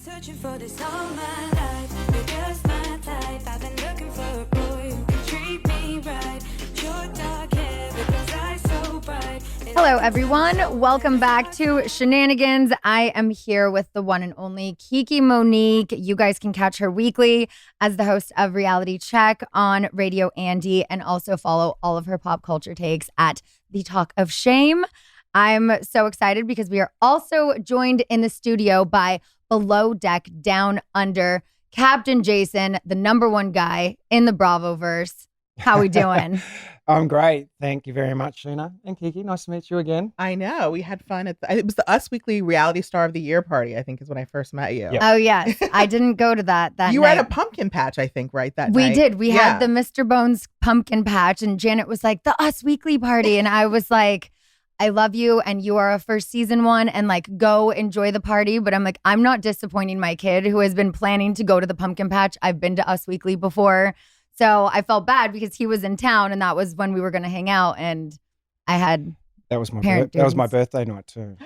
Searching for this all my life. You're just my type. I've been looking for a boy who can treat me right. Your dark hair, but those eyes so bright. Hello, everyone. Welcome back to Scheananigans. I am here with the one and only Kiki Monique. You guys can catch her weekly as the host of Reality Check on Radio Andy, and also follow all of her pop culture takes at The Talk of Shame. I'm so excited because we are also joined in the studio by Below Deck Down Under, Captain Jason, the number one guy in the Bravoverse. How we doing? I'm great. Thank you very much, Scheana and Kiki. Nice to meet you again. I know. We had fun at it was the Us Weekly Reality Star of the Year party, I think is when I first met you. Yep. Oh, yes. I didn't go to that You night. were at a pumpkin patch, I think, right? That We night. did. We Yeah. had the Mr. Bones pumpkin patch, and Janet was like, the Us Weekly party. And I was like, I love you, and you are a first season one, and like, go enjoy the party. But I'm like, I'm not disappointing my kid who has been planning to go to the pumpkin patch. I've been to Us Weekly before. So I felt bad because he was in town, and that was when we were going to hang out, and I had That was my Parent that was my duties. birthday night too.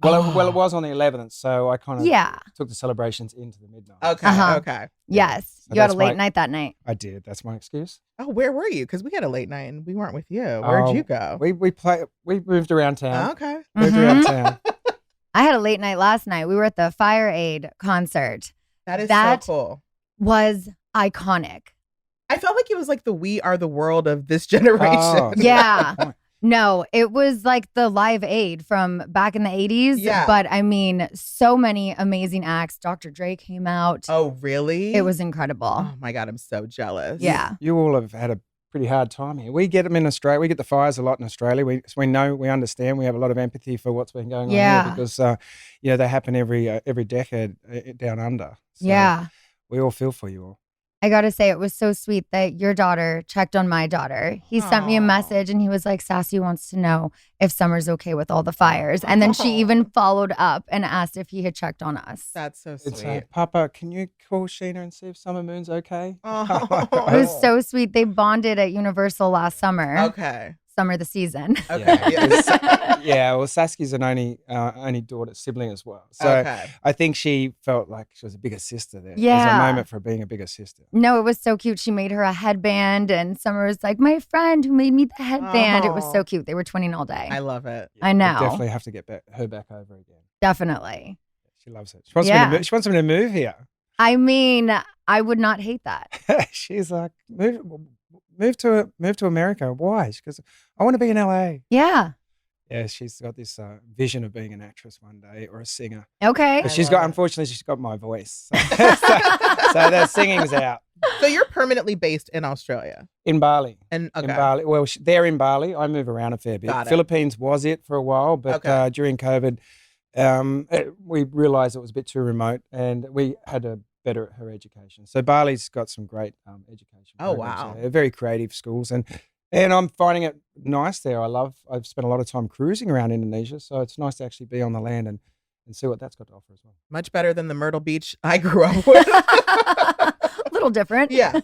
Well, it was on the 11th, so I kind of Yeah. took the celebrations into the midnight. Okay. Uh-huh. Okay. Yes. So You had a that's late my- night that night. I did. That's my excuse. Oh, where were you? Because we had a late night and we weren't with you. Where'd you go? We moved around town. Okay. Moved Mhm. around town. I had a late night last night. We were at the Fire Aid concert. That is That- so cool. Was iconic. I felt like it was like the We Are the World of this generation. Oh. Yeah. No, it was like the Live Aid from back in the 80s. Yeah. But I mean, so many amazing acts. Dr. Dre came out. Oh, really? It was incredible. Oh my God, I'm so jealous. Yeah. You all have had a pretty hard time here. We get them in Australia. We get the fires a lot in Australia. We know, we understand. We have a lot of empathy for what's been going on Yeah. here because they happen every decade down under. So Yeah. we all feel for you all. I got to say, it was so sweet that your daughter checked on my daughter. He sent me a Aw. message and he was like, Sassy wants to know if Summer's okay with all the fires. And then she Aw. even followed up and asked if he had checked on us. That's so It's sweet. Papa, can you call Scheana and see if Summer Moon's okay? Oh. It was so sweet. They bonded at Universal last summer. Okay. Summer the season. Okay. Yeah. Yeah, well, Saski's an only daughter sibling as well. So Okay. I think she felt like she was a bigger sister there. It was Yeah. a moment for being a bigger sister. No, it was so cute. She made her a headband, and Summer was like, my friend who made me the headband. It was so Aw. cute. They were twinning all day. I love it. I We know. definitely have to get her back over again. Definitely. She loves it. She wants Yeah. me to move. She wants me to move here. I mean, I would not hate that. She's like, move to America. Why? She goes, I want to be in LA. Yeah. Yeah, she's got this vision of being an actress one day or a singer. Okay. But I love it. unfortunately, she's got my voice. So that singing's out. So you're permanently based in Australia. In Bali. And okay. In Bali. Well, they're in Bali. I move around a fair bit. Got it. Philippines was it for a while, but Okay. during COVID, we realized it was a bit too remote and we had to better her education. So Bali's got some great education. Oh, programs wow. there. Very creative schools. And I'm finding it nice there. I've spent a lot of time cruising around Indonesia, so it's nice to actually be on the land and see what that's got to offer as well. Much better than the Myrtle Beach I grew up with. A little different. Yeah.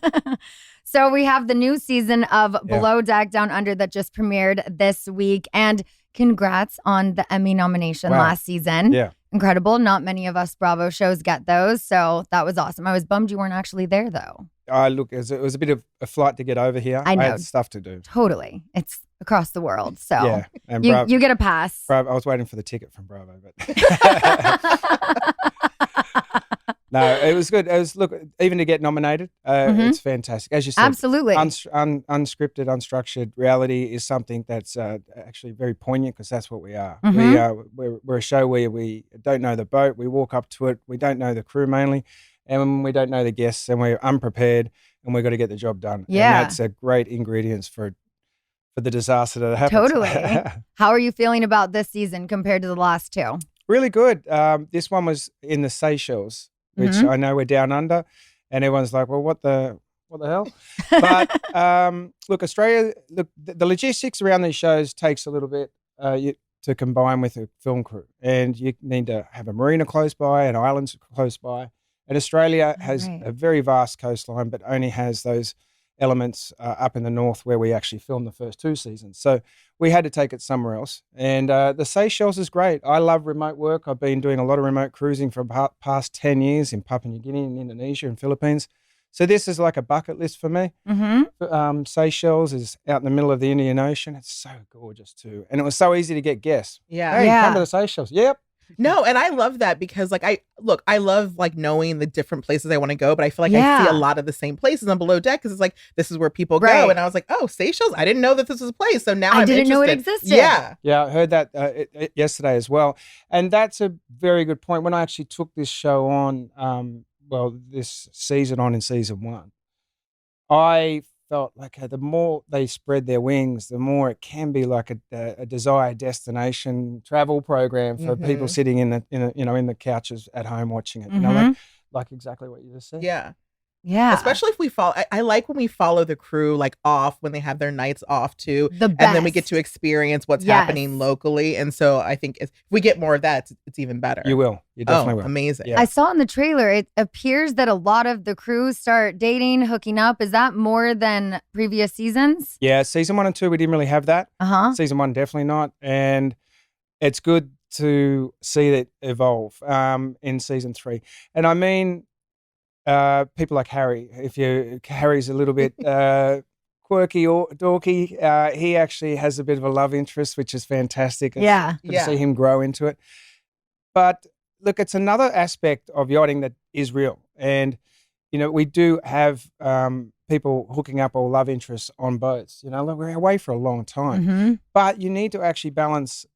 So we have the new season of Yeah. Below Deck Down Under that just premiered this week. And congrats on the Emmy nomination Wow. last season. Yeah. Incredible. Not many of us Bravo shows get those. So that was awesome. I was bummed you weren't actually there, though. Look, it was a bit of a flight to get over here. I know. had stuff to do. Totally. It's across the world. So Yeah. And you get a pass. Bravo, I was waiting for the ticket from Bravo, but no, it was good. It was even to get nominated, Mhm. it's fantastic. As you said, Absolutely. unscripted, unstructured reality is something that's actually very poignant because that's what we are. We're a show where we don't know the boat. We walk up to it. We don't know the crew mainly, and we don't know the guests, and we're unprepared, and we've got to get the job done. Yeah. And that's a great ingredients for the disaster that happens. Totally. How are you feeling about this season compared to the last two? Really good. This one was in the Seychelles, which Mhm. I know we're down under, and everyone's like, "Well, what the hell?" But look, Australia. Look, the logistics around these shows takes a little bit to combine with a film crew, and you need to have a marina close by and islands close by. And Australia has Right. a very vast coastline, but only has those elements up in the north where we actually filmed the first 2 seasons. So we had to take it somewhere else. And the Seychelles is great. I love remote work. I've been doing a lot of remote cruising for the past 10 years in Papua New Guinea and Indonesia and Philippines. So this is like a bucket list for me. Seychelles is out in the middle of the Indian Ocean. It's so gorgeous too. And it was so easy to get guests. Yeah. Hey, Yeah. come to the Seychelles. Yep. No, and I love that because like I love like knowing the different places I want to go, but I feel like I Yeah. see a lot of the same places on Below Deck because it's like this is where people Right. go, and I was like, oh, Seychelles, I didn't know that this was a place, so now I I'm didn't know it interested. existed. Yeah, Yeah, I heard that yesterday as well. And that's a very good point. When I actually took this show on, this season on in season 1, I felt like the more they spread their wings, the more it can be like a desired destination travel program for people sitting in the couches at home watching it. You know, like exactly what you just said. yeah. Yeah. Especially if we follow, I like when we follow the crew like off when they have their nights off too, The and then we get best. to experience what's Yes. happening locally. And so I think if we get more of that, it's even better. You will. You definitely will. Amazing. Yeah. I saw in the trailer, it appears that a lot of the crew start dating, hooking up. Is that more than previous seasons? Yeah, season 1 and 2, we didn't really have that. Season 1, definitely not. And it's good to see it evolve in season 3. And I mean, people like Harry, Harry's a little bit quirky or dorky, he actually has a bit of a love interest, which is fantastic. It's Yeah. good to see him grow into it. But look, it's another aspect of yachting that is real. And, we do have people hooking up or love interests on boats. Look, we're away for a long time. But you need to actually balance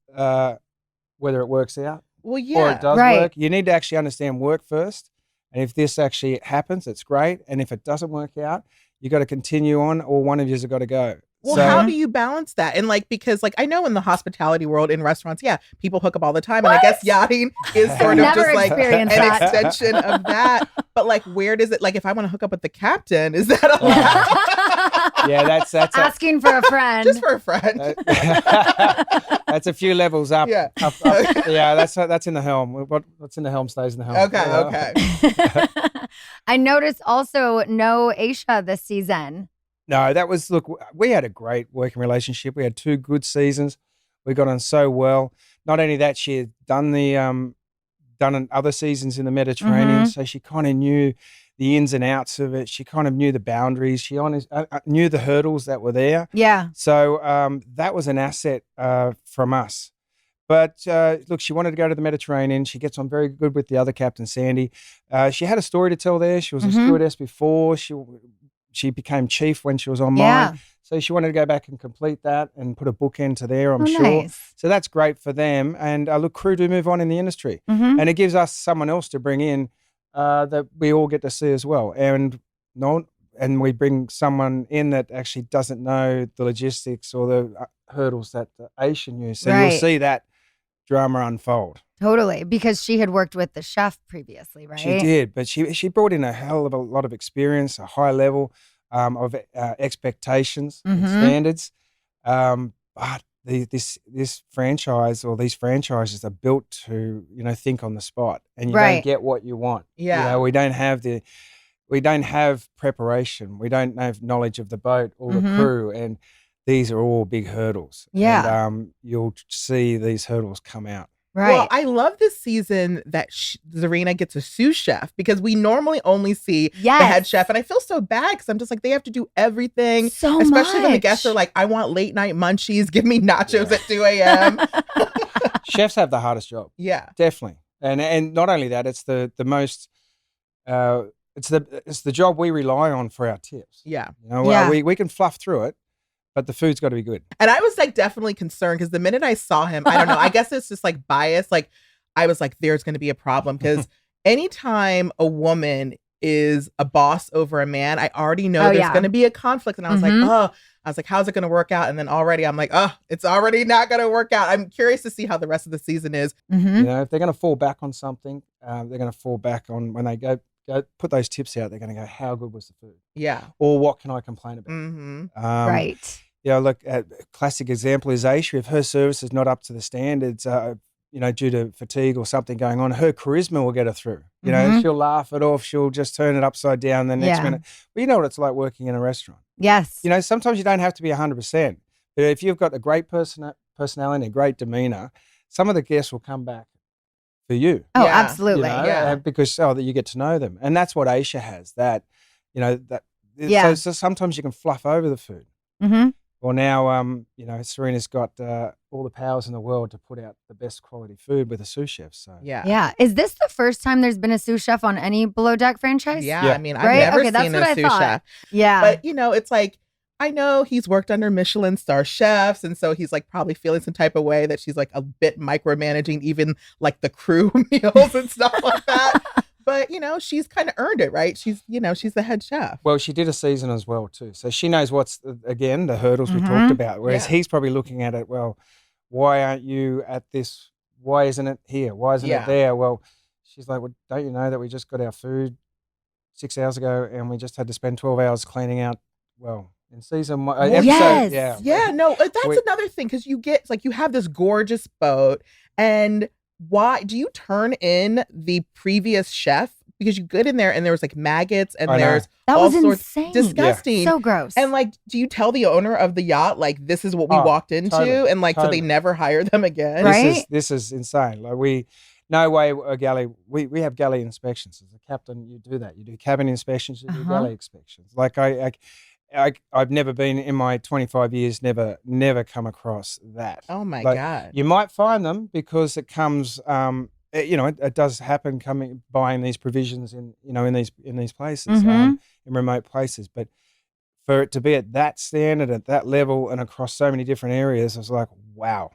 whether it works out Well, or yeah. it does Right. work. You need to actually understand work first. And if this actually happens, it's great. And if it doesn't work out, you got to continue on, or one of you's have got to go. Well, So- how do you balance that? And like, because like I know in the hospitality world in restaurants, yeah, people hook up all the time. And I guess yachting is sort of Never just like an experienced that. extension of that. But like, where does it, like, if I want to hook up with the captain, is that allowed? Yeah, that's Asking for a friend. Just for a friend. that's a few levels up. Yeah. Up. Yeah, that's in the helm. What's in the helm stays in the helm. Okay. I noticed also no Aisha this season. No, look, we had a great working relationship. We had 2 good seasons. We got on so well. Not only that, she had done other seasons in the Mediterranean, so she kind of knew the ins and outs of it. She kind of knew the boundaries. She knew the hurdles that were there. Yeah. So that was an asset from us. But look, she wanted to go to the Mediterranean. She gets on very good with the other captain, Sandy. She had a story to tell there. She was a stewardess before. She became chief when she was on Yeah. mine. So she wanted to go back and complete that and put a bookend to there, I'm Oh, sure. nice. So that's great for them. And look, crew do move on in the industry. And it gives us someone else to bring in that we all get to see as well. And we bring someone in that actually doesn't know the logistics or the hurdles that Aisha knew. So Right. you'll see that drama unfold. Totally. Because she had worked with the chef previously, right? She did, but she brought in a hell of a lot of experience, a high level of expectations and standards. But this franchise or these franchises are built to think on the spot, and you Right. don't get what you want. Yeah. We don't have preparation. We don't have knowledge of the boat or the crew, and these are all big hurdles. Yeah. And you'll see these hurdles come out. Right. Well, I love this season that Zarina gets a sous chef because we normally only see Yes. the head chef. And I feel so bad because I'm just like, they have to do everything. So especially when the much. guests are like, I want late night munchies. Give me nachos at 2 a.m. Chefs have the hardest job. Yeah. Definitely. And not only that, it's the most it's the job we rely on for our tips. Yeah. Yeah. We can fluff through it, but the food's got to be good. And I was like definitely concerned because the minute I saw him, I don't know, I guess it's just like bias. Like I was like, there's going to be a problem because anytime a woman is a boss over a man, I already know there's going to be a conflict. And I was like, how's it going to work out? And then already I'm like, it's already not going to work out. I'm curious to see how the rest of the season is. If they're going to fall back on something, they're going to fall back on when they go put those tips out. They're going to go, how good was the food? Yeah. Or what can I complain about? Right. Look, a classic example is Aisha. If her service is not up to the standards, due to fatigue or something going on, her charisma will get her through. Mhm. She'll laugh it off. She'll just turn it upside down the next Yeah. minute. But you know what it's like working in a restaurant. Yes. Sometimes you don't have to be 100%. But if you've got a great personality, a great demeanor, some of the guests will come back for you. Oh, Yeah. absolutely. Because that you get to know them. And that's what Aisha has, that. Yeah. So sometimes you can fluff over the food. Mm-hmm. Well, now, Serena's got all the powers in the world to put out the best quality food with a sous chef. So Yeah. Is this the first time there's been a sous chef on any Below Deck franchise? Yeah. Yeah. I mean, Right? I've never Okay, that's seen what a I sous thought. chef. Yeah. But, it's like, I know he's worked under Michelin star chefs. And so he's like probably feeling some type of way that she's like a bit micromanaging even like the crew meals and stuff like that. But, she's kind of earned it, right? She's the head chef. Well, she did a season as well too, so she knows what's again the hurdles we Mhm. talked about. Whereas Yeah. he's probably looking at it, well, why aren't you at this? Why isn't it here? Why isn't Yeah. it there? Well, she's like, well, don't you know that we just got our food 6 hours ago and we just had to spend 12 hours cleaning out? Well, in season one, episode, yes. yeah, Yeah, no, that's Wait. another thing because you get like you have this gorgeous boat, and why do you turn in the previous chef? Because you get in there and there was like maggots and I know. there's That all was sorts insane. disgusting. So gross. And like, do you tell the owner of the yacht like this is what we Oh, walked into, totally, and like so totally. they never hire them again? Right? This is insane. Like no way a galley. We have galley inspections as a captain. You do that. You do cabin inspections. You do Uh-huh. galley inspections. Like I've never been in my 25 years. Never come across that. Oh my Like, god! You might find them because it comes. It does happen buying these provisions in these places Mhm. in remote places, but for it to be at that standard, at that level, and across so many different areas, I was like, wow.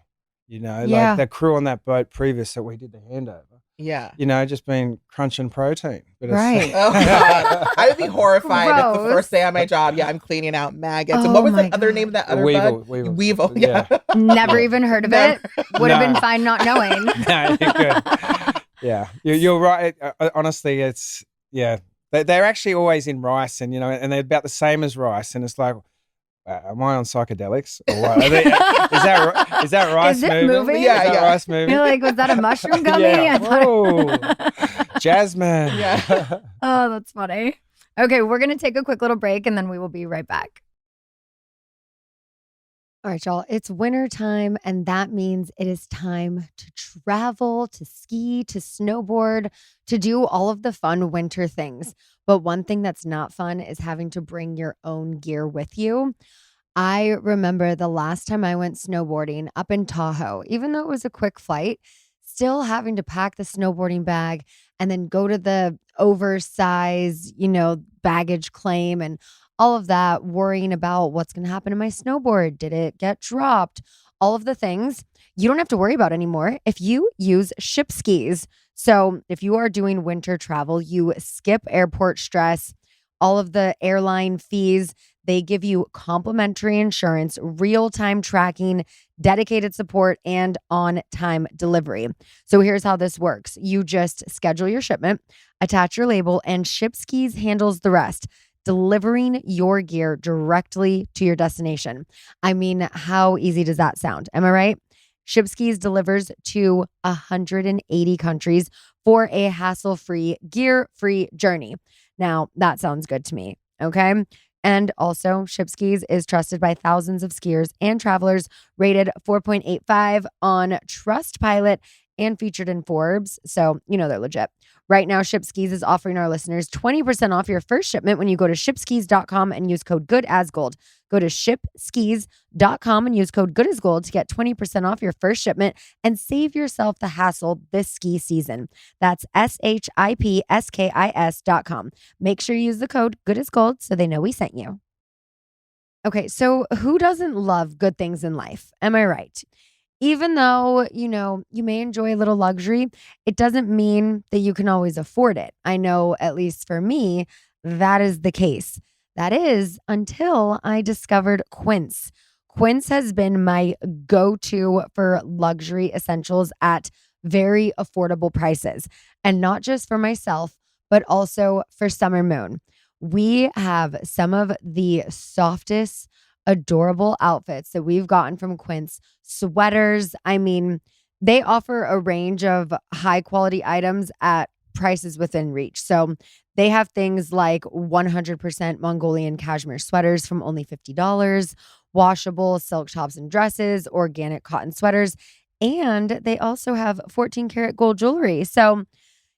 Yeah. Like the crew on that boat previous that we did the handover, Yeah. just been crunching protein. But Right. Oh god, I would be horrified if the Gross. first day on my job, I'm cleaning out maggots. Oh and what was my the other God. name of that other Weevil, bug? weevil. Weevil. Yeah. Yeah. Never even heard of Never. it. Would have been No. fine not knowing. No, you're good. Yeah, you're right. Honestly, it's They're actually always in rice, and and they're about the same as rice, and it's like, am I on psychedelics or what? Is that rice Is it moving? moving? Yeah, Is that yeah. rice moving? You're like, was that a mushroom gummy? Yeah. I thought- Whoa. Jasmine. Yeah. Oh, that's funny. Okay, we're going to take a quick little break and then we will be right back. All right, y'all. It's winter time, and that means it is time to travel, to ski, to snowboard, to do all of the fun winter things. But one thing that's not fun is having to bring your own gear with you. I remember the last time I went snowboarding up in Tahoe, even though it was a quick flight, still having to pack the snowboarding bag and then go to the oversized, baggage claim and all of that, worrying about what's going to happen to my snowboard. Did it get dropped? All of the things you don't have to worry about anymore if you use Ship Skis. So if you are doing winter travel, you skip airport stress, all of the airline fees. They give you complimentary insurance, real-time tracking, dedicated support, and on-time delivery. So here's how this works. You just schedule your shipment, attach your label, and Ship Skis handles the rest, delivering your gear directly to your destination. I mean, how easy does that sound? Am I right? Ship Skis delivers to 180 countries for a hassle-free, gear-free journey. Now, that sounds good to me, okay? And also, Ship Skis is trusted by thousands of skiers and travelers, rated 4.85 on Trustpilot and featured in Forbes. So, they're legit. Right now, Ship Skis is offering our listeners 20% off your first shipment when you go to shipskis.com and use code GOODASGOLD. Go to shipskis.com and use code GOODASGOLD to get 20% off your first shipment and save yourself the hassle this ski season. That's shipskis.com. Make sure you use the code GOODASGOLD so they know we sent you. Okay, so who doesn't love good things in life? Am I right? Even though, you may enjoy a little luxury, it doesn't mean that you can always afford it. I know, at least for me, that is the case. That is until I discovered Quince. Quince has been my go-to for luxury essentials at very affordable prices. And not just for myself, but also for Summer Moon. We have some of the softest, adorable outfits that we've gotten from Quince. Sweaters. I mean, They offer a range of high quality items at prices within reach. So they have things like 100% Mongolian cashmere sweaters from only $50, washable silk tops and dresses, organic cotton sweaters, and they also have 14 karat gold jewelry. So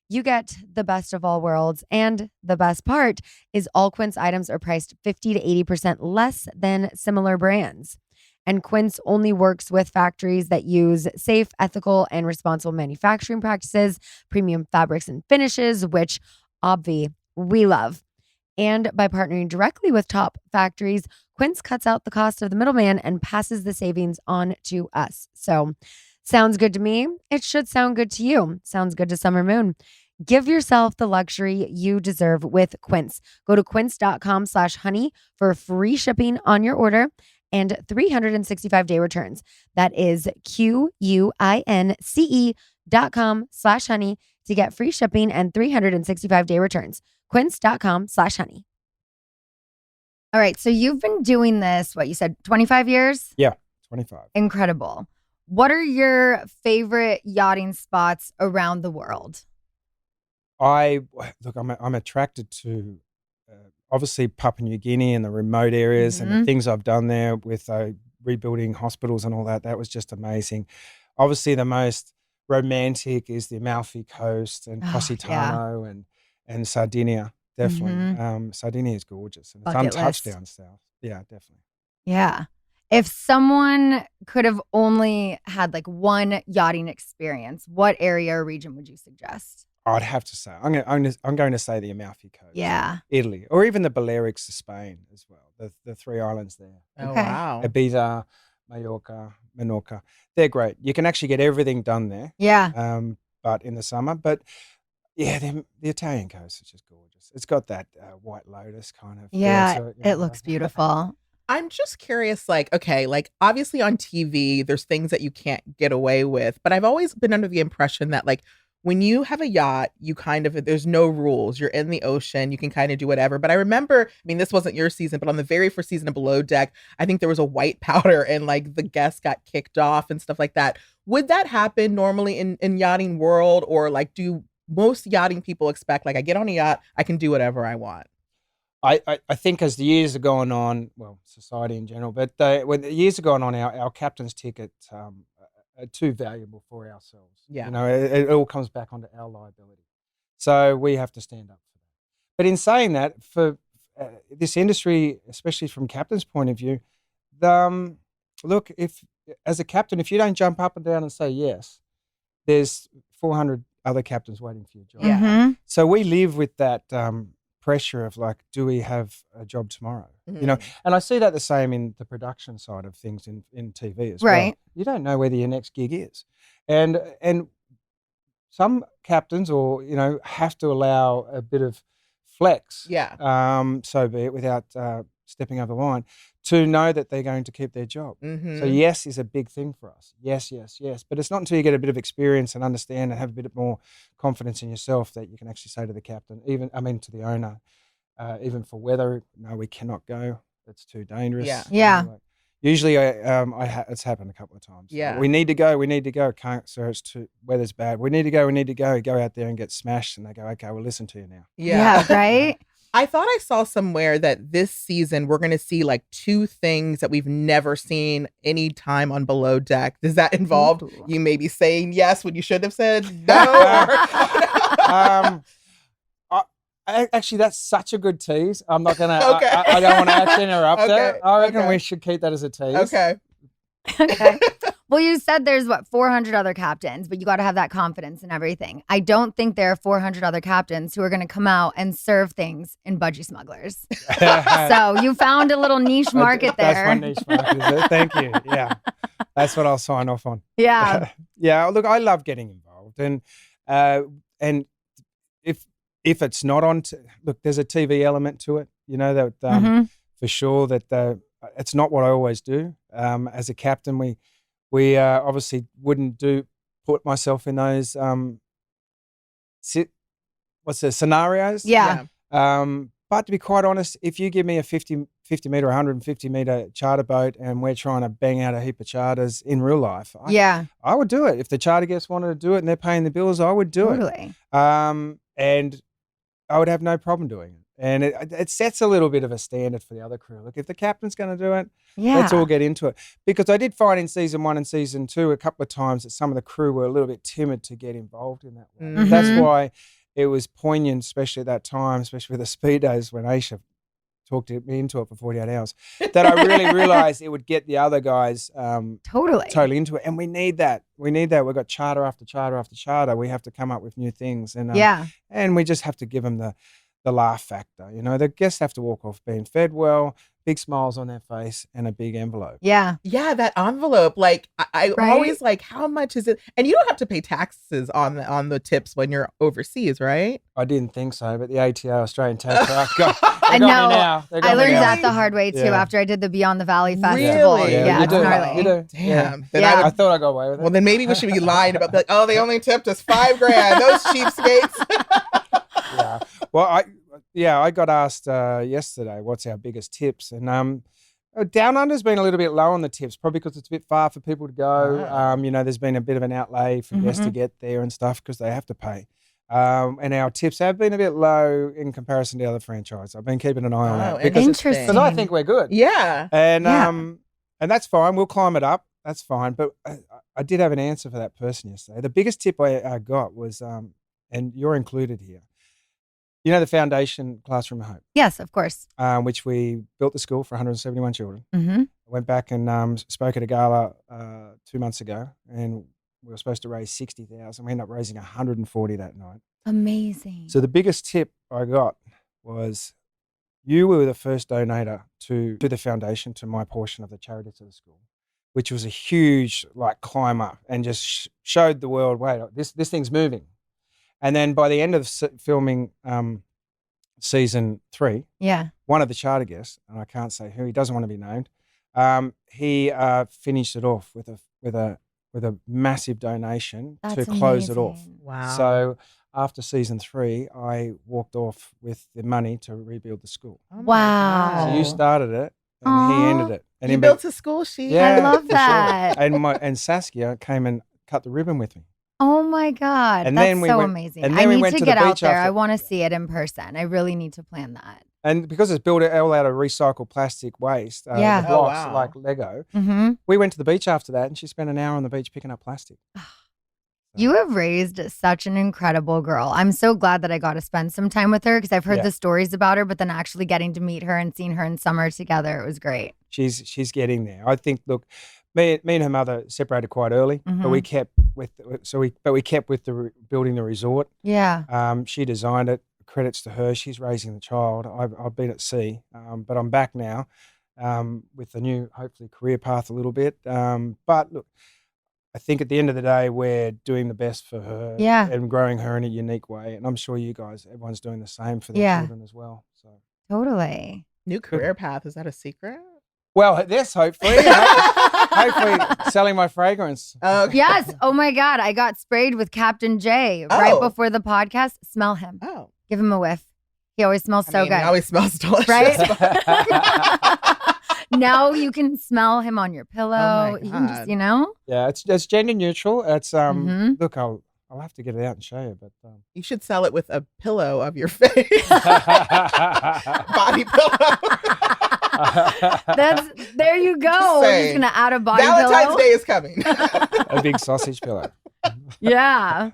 you get the best of all worlds. And the best part is all Quince items are priced 50 to 80% less than similar brands. And Quince only works with factories that use safe, ethical, and responsible manufacturing practices, premium fabrics and finishes, which obvi we love. And by partnering directly with top factories, Quince cuts out the cost of the middleman and passes the savings on to us. So, sounds good to me. It should sound good to you. Sounds good to Summer Moon. Give yourself the luxury you deserve with Quince. Go to quince.com/honey for free shipping on your order and 365-day returns. That is QUINCE.com/honey to get free shipping and 365-day returns. Quince.com/honey. All right. So you've been doing this, what you said, 25 years? Yeah, 25. Incredible. What are your favorite yachting spots around the world? I'm attracted to obviously Papua New Guinea and the remote areas and the things I've done there with rebuilding hospitals and all that. That was just amazing. Obviously, the most romantic is the Amalfi Coast and Positano and Sardinia. Definitely, Sardinia is gorgeous and it's Bucket untouched list. down south. Yeah, definitely. Yeah. If someone could have only had like one yachting experience, what area or region would you suggest? I'd have to say I'm going to say the Amalfi Coast. Yeah. Italy, or even the Balearics of Spain as well. The three islands there. Oh, Okay. wow. Ibiza, Mallorca, Menorca. They're great. You can actually get everything done there. Yeah. But in the summer. But yeah, the Italian coast is just gorgeous. It's got that White Lotus kind of feel Yeah. to it. It looks beautiful. I'm just curious, like, okay, like obviously on TV, there's things that you can't get away with, but I've always been under the impression that like when you have a yacht, you kind of, there's no rules. You're in the ocean, you can kind of do whatever. But I remember, I mean, this wasn't your season, but on the very first season of Below Deck, I think there was a white powder and like the guests got kicked off and stuff like that. Would that happen normally in yachting world, or like do most yachting people expect, like, I get on a yacht, I can do whatever I want? I think as the years are going on, well, society in general, but when the years are going on, our captain's tickets are too valuable for ourselves. Yeah. You know, it all comes back onto our liability. So we have to stand up for that. But in saying that, for this industry, especially from captain's point of view, look, if as a captain, if you don't jump up and down and say yes, there's 400 other captains waiting for your job. Yeah. Mhm. So we live with that pressure of like, do we have a job tomorrow? You know, and I see that the same in the production side of things in TV as well. Right. You don't know where your next gig is, and some captains, or you know, have to allow a bit of flex. Yeah. So be it, without stepping over the line, to know that they're going to keep their job. Mhm. So yes is a big thing for us. Yes, yes, yes. But it's not until you get a bit of experience and understand and have a bit more confidence in yourself that you can actually say to the captain, to the owner, even for weather, no, we cannot go. That's too dangerous. Yeah. Yeah. Usually, it's happened a couple of times. Yeah. We need to go. We need to go. Can't, sir. It's too, weather's bad. We need to go. We need to go. Go out there and get smashed, and they go, okay, we'll listen to you now. Yeah. Right. I thought I saw somewhere that this season we're going to see like two things that we've never seen any time on Below Deck. Does that involve Ooh. you maybe saying yes when you should have said no? Actually, that's such a good tease. I'm not gonna. Okay. I don't want to actually interrupt Okay, it. I reckon okay. we should keep that as a tease. Okay. Okay. Well, you said there's 400 other captains, but you got to have that confidence and everything. I don't think there are 400 other captains who are going to come out and serve things in budgie smugglers. So you found a little niche market there. That's my niche market, is it? Thank you. Yeah, that's what I'll sign off on. Yeah. Yeah. Look, I love getting involved, and if it's not on, look, there's a TV element to it. You know that for sure that it's not what I always do. As a captain, we obviously wouldn't put myself in those scenarios. Yeah. But to be quite honest, if you give me a 50 50 meter, 150 meter charter boat, and we're trying to bang out a heap of charters in real life, I would do it. If the charter guests wanted to do it and they're paying the bills, I would do Totally. it. And I would have no problem doing it. And it sets a little bit of a standard for the other crew. Look, if the captain's going to do it, let's all get into it. Because I did find in season 1 and season 2 a couple of times that some of the crew were a little bit timid to get involved in that way. Mhm. That's why it was poignant, especially at that time, especially with the speed days when Aisha talked me into it for 48 hours, that I really realized it would get the other guys totally into it. And we need that. We've got charter after charter after charter. We have to come up with new things. And and we just have to give them the laugh factor. You know, the guests have to walk off being fed well, big smiles on their face, and a big envelope. Yeah, that envelope. Like I always like, how much is it? And you don't have to pay taxes on the tips when you're overseas, right? I didn't think so, but the ATO, Australian Tax I know. I learned that the hard way too after I did the Beyond the Valley Festival. Really? Yeah, it's gnarly. You do. Damn. I thought I got away with it. Well, then maybe we should be lying about like, oh, they only tipped us $5,000. Those cheapskates. Yeah. Well, I got asked yesterday, what's our biggest tips? And Down Under's been a little bit low on the tips, probably because it's a bit far for people to go. You know, there's been a bit of an outlay for guests to get there and stuff because they have to pay. And our tips have been a bit low in comparison to the other franchise. I've been keeping an eye on that because I think we're good. Yeah. And that's fine. We'll climb it up. That's fine. But I did have an answer for that person yesterday. The biggest tip I got was, and you're included here, you know, the Foundation Classroom of Hope. Yes, of course. Which we built the school for 171 children. Mm-hmm. I went back and spoke at a gala 2 months ago, and we were supposed to raise 60,000. We ended up raising 140 that night. Amazing. So the biggest tip I got was, you were the first donator to the foundation, to my portion of the charity to the school, which was a huge climb up and just showed the world, wait, this thing's moving. And then by the end of filming season 3, one of the charter guests, and I can't say who, he doesn't want to be named, he finished it off with a massive donation to close it off. Wow. So after season 3, I walked off with the money to rebuild the school. Oh wow. So you started it, and he ended it. And you built a school, Yeah, I love that. Sure. And Saskia came and cut the ribbon with me. Oh my God. And that's then we so went, amazing. And then I we need went to to get the out beach there. after. I want to see it in person. I really need to plan that. And because it's built all out of recycled plastic waste, the blocks like Lego, we went to the beach after that, and she spent an hour on the beach picking up plastic. You have raised such an incredible girl. I'm so glad that I got to spend some time with her because I've heard the stories about her, but then actually getting to meet her and seeing her in summer together, it was great. She's getting there. I think, look, me and her mother separated quite early, but we kept with the building the resort. Yeah. She designed it. Credits to her. She's raising the child. I've been at sea, but I'm back now with a new, hopefully, career path a little bit. But look, I think at the end of the day, we're doing the best for her and growing her in a unique way. And I'm sure you guys, everyone's doing the same for their children as well. So totally. New career path. Is that a secret? Well, yes, hopefully. Hopefully selling my fragrance. Okay. Yes. Oh my God. I got sprayed with Captain J right before the podcast. Smell him. Oh. Give him a whiff. He always smells so good. He always smells delicious. Right? Now you can smell him on your pillow. Oh my You can just, Yeah, it's gender neutral. It's look, I'll have to get it out and show you, but you should sell it with a pillow of your face. Body pillow. There you go. We're just gonna add a body Valentine's pillow. Day is coming. a big sausage pillow. Yeah.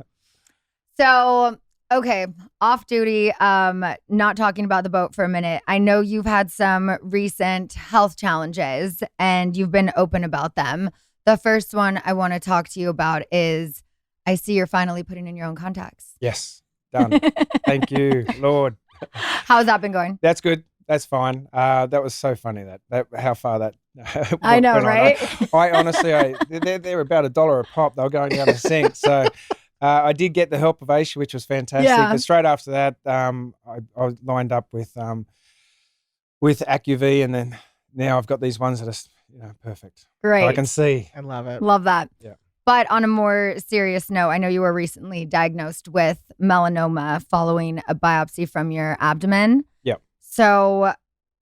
So, okay, off duty, not talking about the boat for a minute. I know you've had some recent health challenges and you've been open about them. The first one I want to talk to you about is, I see you're finally putting in your own contacts. Yes, done. Thank you, Lord. How's that been going? That's good. That's fine. That was so funny that how far that. I know, right? I honestly, they're about $1 a pop. They were going down the sink, so I did get the help of Aisha, which was fantastic. Yeah. But straight after that, I lined up with AccuV, and then now I've got these ones that are perfect. Great. So I can see. I love it. Love that. Yeah. But on a more serious note, I know you were recently diagnosed with melanoma following a biopsy from your abdomen. Yep. So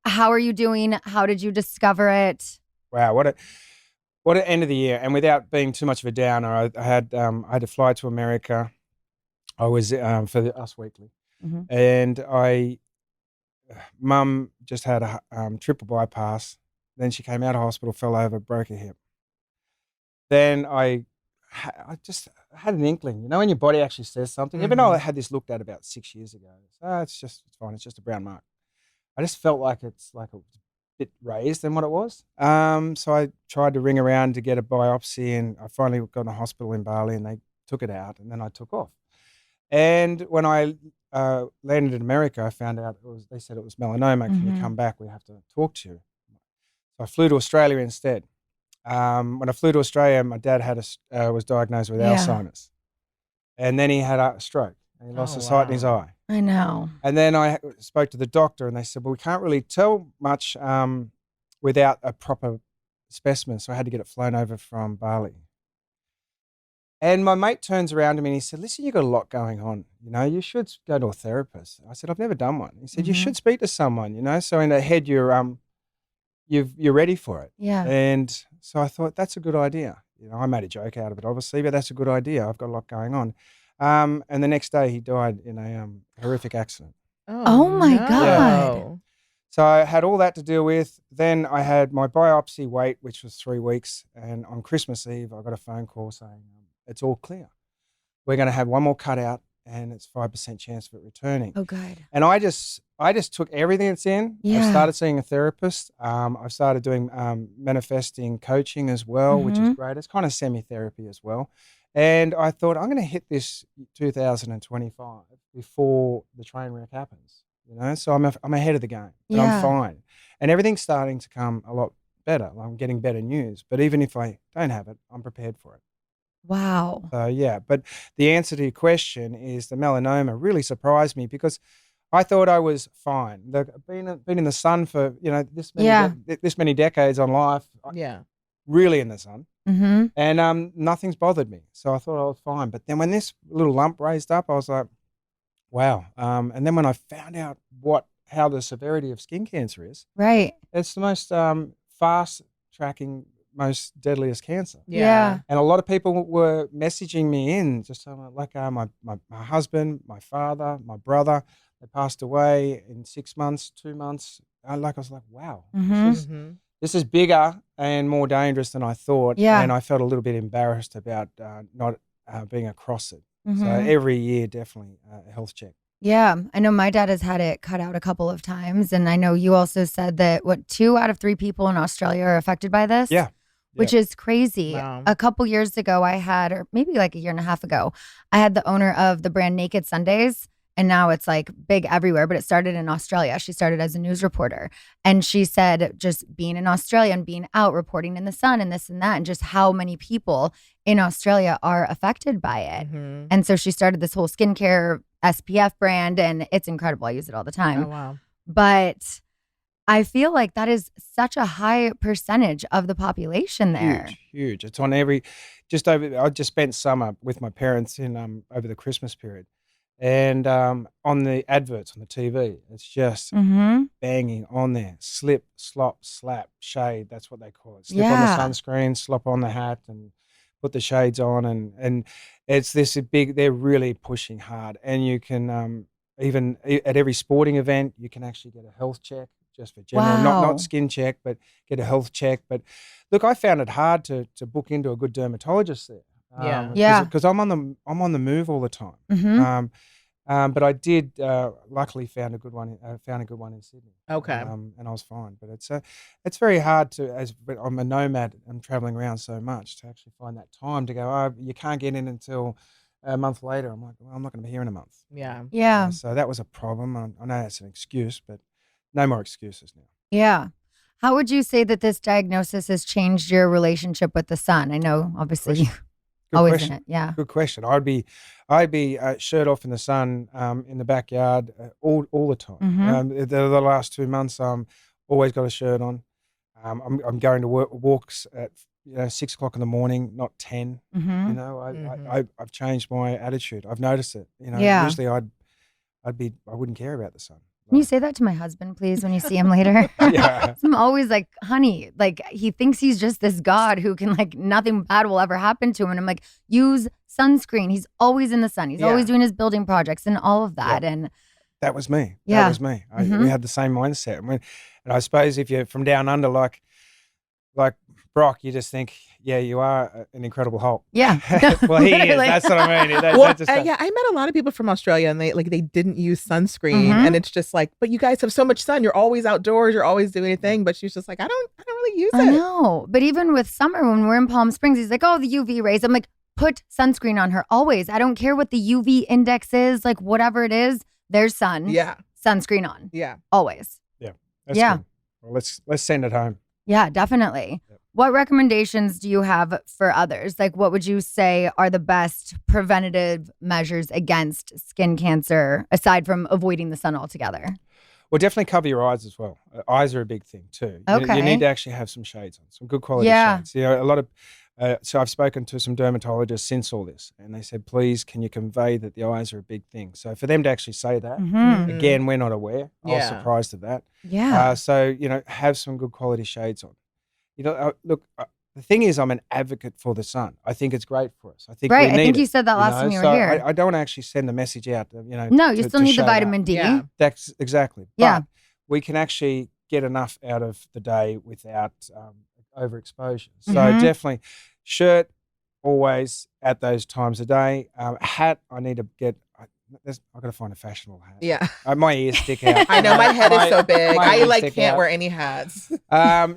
How are you doing? How did you discover it? Wow, what an end of the year! And without being too much of a downer, I had to fly to America. I was for the Us Weekly, Mhm. and Mum just had a triple bypass. Then she came out of hospital, fell over, broke her hip. Then I just had an inkling, when your body actually says something. Even though I had this looked at about 6 years ago, it's fine. It's just a brown mark. I just felt like it's like a bit raised than what it was. So I tried to ring around to get a biopsy, and I finally got in a hospital in Bali, and they took it out, and then I took off. And when I landed in America, I found out they said it was melanoma. Can you come back? We have to talk to you. So I flew to Australia instead. When I flew to Australia, my dad was diagnosed with Alzheimer's, and then he had a stroke, and he lost the sight in his eye. I know. And then I spoke to the doctor, and they said, well, we can't really tell much without a proper specimen, so I had to get it flown over from Bali. And my mate turns around to me and he said, listen, you've got a lot going on. You should go to a therapist. I said, I've never done one. He said, you should speak to someone, so in the head you're ready for it. Yeah. And so I thought, that's a good idea. I made a joke out of it, obviously, but that's a good idea. I've got a lot going on. And the next day he died in a horrific accident. Oh my God. Yeah. So I had all that to deal with. Then I had my biopsy wait, which was 3 weeks. And on Christmas Eve, I got a phone call saying, it's all clear. We're going to have one more cutout, and it's 5% chance of it returning. Oh, good. And I just took everything that's in. Yeah. I started seeing a therapist. I've started doing manifesting coaching as well, which is great. It's kind of semi-therapy as well. And I thought, I'm going to hit this 2025 before the train wreck happens. So I'm ahead of the game. But I'm fine. And everything's starting to come a lot better. I'm getting better news. But even if I don't have it, I'm prepared for it. Wow. But the answer to your question is the melanoma really surprised me because I thought I was fine. Been in the sun for this many decades on life. Really in the sun, and nothing's bothered me. So I thought I was fine. But then when this little lump raised up, I was like, wow. And then when I found out how the severity of skin cancer is, right, it's the most fast tracking, most deadliest cancer. Yeah. And a lot of people were messaging me in, just like my husband, my father, my brother, they passed away in 6 months, 2 months. I was like, wow, this is bigger and more dangerous than I thought. Yeah. And I felt a little bit embarrassed about not being across it. So every year, definitely a health check. Yeah. I know my dad has had it cut out a couple of times. And I know you also said that 2 out of 3 people in Australia are affected by this? Yeah. Which is crazy. Wow. A couple years ago, or maybe like a year and a half ago, I had the owner of the brand Naked Sundays, and now it's like big everywhere, but it started in Australia. She started as a news reporter, and she said just being in Australia and being out reporting in the sun and this and that, and just how many people in Australia are affected by it. And so she started this whole skincare SPF brand, and it's incredible. I use it all the time. Oh, wow. But I feel like that is such a high percentage of the population there. Huge. It's on I just spent summer with my parents in over the Christmas period. And on the adverts on the TV, it's just banging on there. Slip, slop, slap, shade. That's what they call it. Slip on the sunscreen, slop on the hat, and put the shades on. And it's this big, they're really pushing hard. And you can, even at every sporting event, you can actually get a health check. Just for general, not skin check, but get a health check. But look, I found it hard to book into a good dermatologist there. Because I'm on the move all the time. But I did luckily found a good one. Found a good one in Sydney. Okay. And I was fine. But it's very hard but I'm a nomad. I'm traveling around so much to actually find that time to go. Oh, you can't get in until a month later. I'm like, well, I'm not going to be here in a month. Yeah. So that was a problem. I know that's an excuse, but no more excuses now. Yeah. How would you say that this diagnosis has changed your relationship with the sun? I know, obviously, you always question. in it. Yeah. Good question. I'd be shirt off in the sun in the backyard all the time. The last 2 months, always got a shirt on. I'm going to walks at 6 o'clock in the morning, not 10. I've changed my attitude. I've noticed it. Usually I wouldn't care about the sun. Can you say that to my husband, please, when you see him later? Yeah. I'm always like, honey, like he thinks he's just this god who can like nothing bad will ever happen to him. And I'm like, use sunscreen. He's always in the sun. He's always doing his building projects and all of that. Yeah. And that was me. Yeah. That was me. We had the same mindset. And I suppose if you're from down under, like Brock, you just think, yeah, you are an incredible Hulk. yeah. Well, he is. Literally. That's what I mean. Yeah, I met a lot of people from Australia, and they didn't use sunscreen, and it's just like, but you guys have so much sun. You're always outdoors. You're always doing anything. But she's just like, I don't really use it. I know. But even with summer, when we're in Palm Springs, he's like, oh, the UV rays. I'm like, put sunscreen on her always. I don't care what the UV index is, like whatever it is, there's sun. Yeah. Sunscreen on. Yeah. Always. That's Yeah. good. Well, let's send it home. Yeah, definitely. Yep. What recommendations do you have for others? Like, what would you say are the best preventative measures against skin cancer, aside from avoiding the sun altogether? Well, definitely cover your eyes as well. Eyes are a big thing too. Okay. You need to actually have some shades on, some good quality Yeah. shades. You know, a lot of. So I've spoken to some dermatologists since all this, and they said, please, can you convey that the eyes are a big thing? So for them to actually say that, Mm-hmm. again, we're not aware. I was Yeah. surprised at that. Yeah. So, have some good quality shades on. Look, the thing is, I'm an advocate for the sun. I think it's great for us. I think Right. we I need think it, you said that last time you were So here. I don't want to actually send a message out, No, you to- still to need the show vitamin that. D. Yeah. That's exactly. Yeah. But we can actually get enough out of the day without overexposure. So Mhm. definitely shirt always at those times a day. Hat, I need to get. I've got to find a fashionable hat. Yeah. My ears stick out. I know my head is so big. my I ears like stick can't out. wear any hats.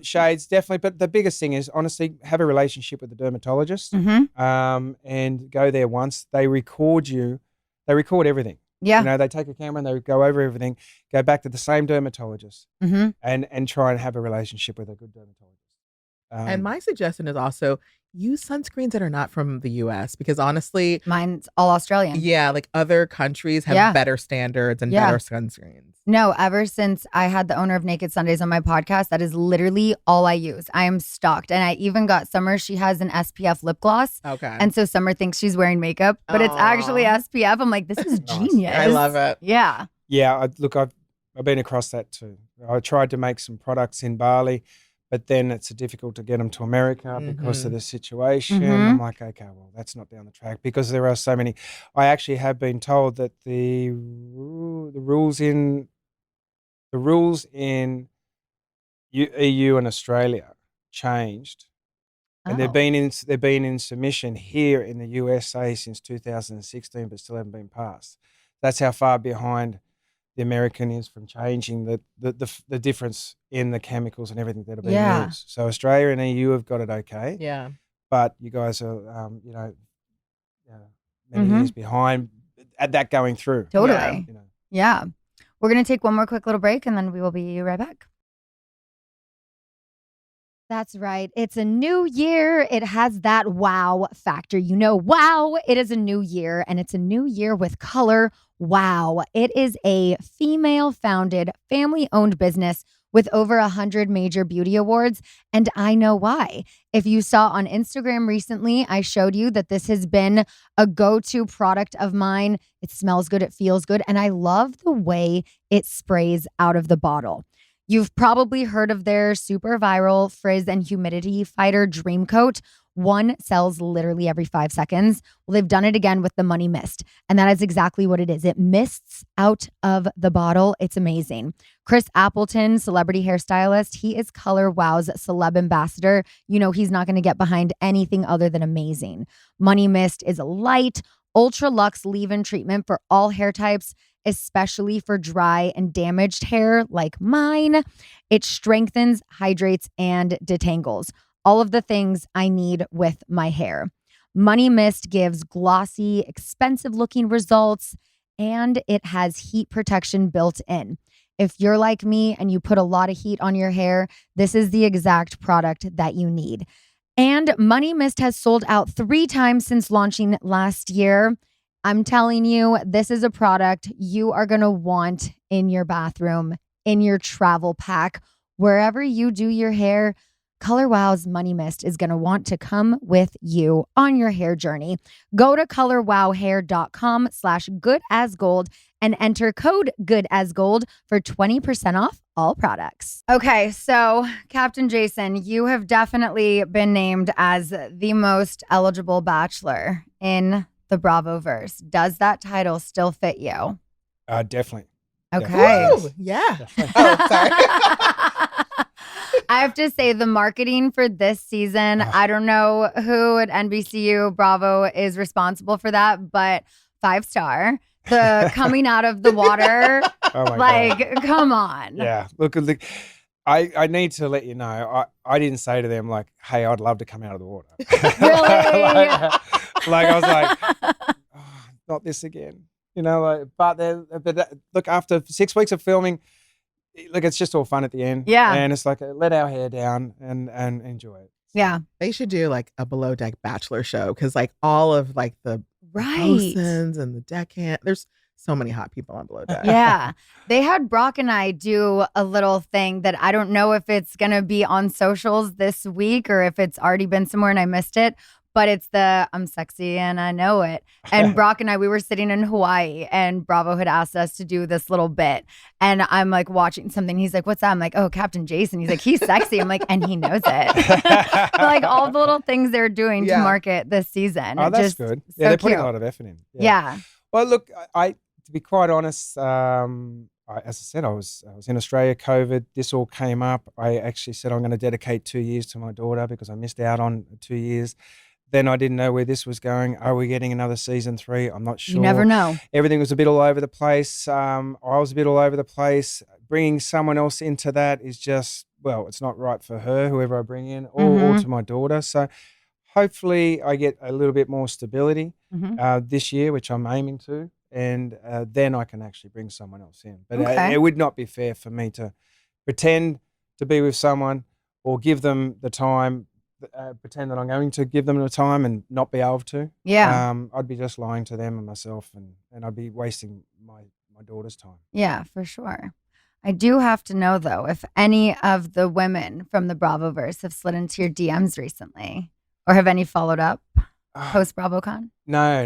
Shades definitely, but the biggest thing is honestly have a relationship with the dermatologist, Mm-hmm. and go there once. They record you. They record everything. Yeah. They take a camera and they go over everything. Go back to the same dermatologist Mm-hmm. and try and have a relationship with a good dermatologist. And my suggestion is also use sunscreens that are not from the US, because honestly, Mine's all Australian. yeah, like other countries have Yeah. better standards and Yeah. better sunscreens. No, ever since I had the owner of Naked Sundays on my podcast, that is literally all I use. I am stocked. And I even got Summer, she has an SPF lip gloss. Okay. And so Summer thinks she's wearing makeup, but it's actually Aw. SPF. I'm like, this is Nice. genius. I love it. Yeah. Yeah, I've been across that too. I tried to make some products in Bali, but then it's difficult to get them to America because of the situation. Mhm. I'm like, okay, well, that's not down the track because there are so many. I actually have been told that the rules in EU and Australia changed, and they've Oh. been in submission here in the USA since 2016, but still haven't been passed. That's how far behind the American is from changing the difference in the chemicals and everything that are being Yeah. used. So Australia and EU have got it okay, Yeah. but you guys are many Mhm. years behind at that going through. Totally. You know. Yeah. We're going to take one more quick little break and then we will be right back. That's right. It's a new year. It has that wow factor. Wow, it is a new year and it's a new year with color. Wow. It is a female founded, family owned business with over 100 major beauty awards. And I know why. If you saw on Instagram recently, I showed you that this has been a go-to product of mine. It smells good. It feels good. And I love the way it sprays out of the bottle. You've probably heard of their super viral frizz and humidity fighter Dream Coat. One sells literally every 5 seconds. Well, they've done it again with the Money Mist. And that is exactly what it is. It mists out of the bottle. It's amazing. Chris Appleton, celebrity hairstylist, he is Color Wow's celeb ambassador. He's not going to get behind anything other than amazing. Money Mist is a light, ultra luxe leave-in treatment for all hair types, especially for dry and damaged hair like mine. It strengthens, hydrates, and detangles. All of the things I need with my hair. Money Mist gives glossy, expensive-looking results, and it has heat protection built in. If you're like me and you put a lot of heat on your hair, this is the exact product that you need. And Money Mist has sold out 3 times since launching last year. I'm telling you, this is a product you are going to want in your bathroom, in your travel pack, wherever you do your hair. Color Wow's Money Mist is going to want to come with you on your hair journey. Go to colorwowhair.com/goodasgold and enter code goodasgold for 20% off all products. Okay, so Captain Jason, you have definitely been named as the most eligible bachelor in the Bravoverse. Does that title still fit you? Definitely. Okay. Woo! Yeah. Definitely. Oh, sorry. I have to say the marketing for this season, I don't know who at NBCU Bravo is responsible for that, but 5-star. The coming out of the water, Oh my like, God. come on. Yeah. Look, I need to let you know, I didn't say to them like, hey, I'd love to come out of the water. Really? like I was like, oh, not this again. You know, like, but look, after 6 weeks of filming, look, it's just all fun at the end. Yeah. And it's like, let our hair down and enjoy it. Yeah. They should do like a below deck bachelor show because like all of like the Right. bosuns and the deckhand, there's so many hot people on below deck. Yeah. They had Brock and I do a little thing that I don't know if it's going to be on socials this week or if it's already been somewhere and I missed it. But it's the I'm sexy and I know it. And Brock and I, we were sitting in Hawaii and Bravo had asked us to do this little bit. And I'm like watching something. He's like, what's that? I'm like, oh, Captain Jason. He's like, he's sexy. I'm like, and he knows it. But like all the little things they're doing to market this season. Oh, that's just good. so Yeah, they're putting cute. a lot of effort in. Yeah. Well, look, I to be quite honest, as I said, I was in Australia, COVID, this all came up. I actually said I'm going to dedicate 2 years to my daughter because I missed out on 2 years. Then I didn't know where this was going. Are we getting another season 3? I'm not sure. You never know. Everything was a bit all over the place. I was a bit all over the place. Bringing someone else into that is just, well, it's not right for her, whoever I bring in, or to my daughter. So hopefully I get a little bit more stability this year, which I'm aiming to. And then I can actually bring someone else in. But it would not be fair for me to pretend to be with someone or give them the time, pretend that I'm going to give them the time and not be able to. Yeah. I'd be just lying to them and myself, and I'd be wasting my daughter's time. Yeah, for sure. I do have to know, though, if any of the women from the Bravoverse have slid into your DMs recently or have any followed up post BravoCon? No,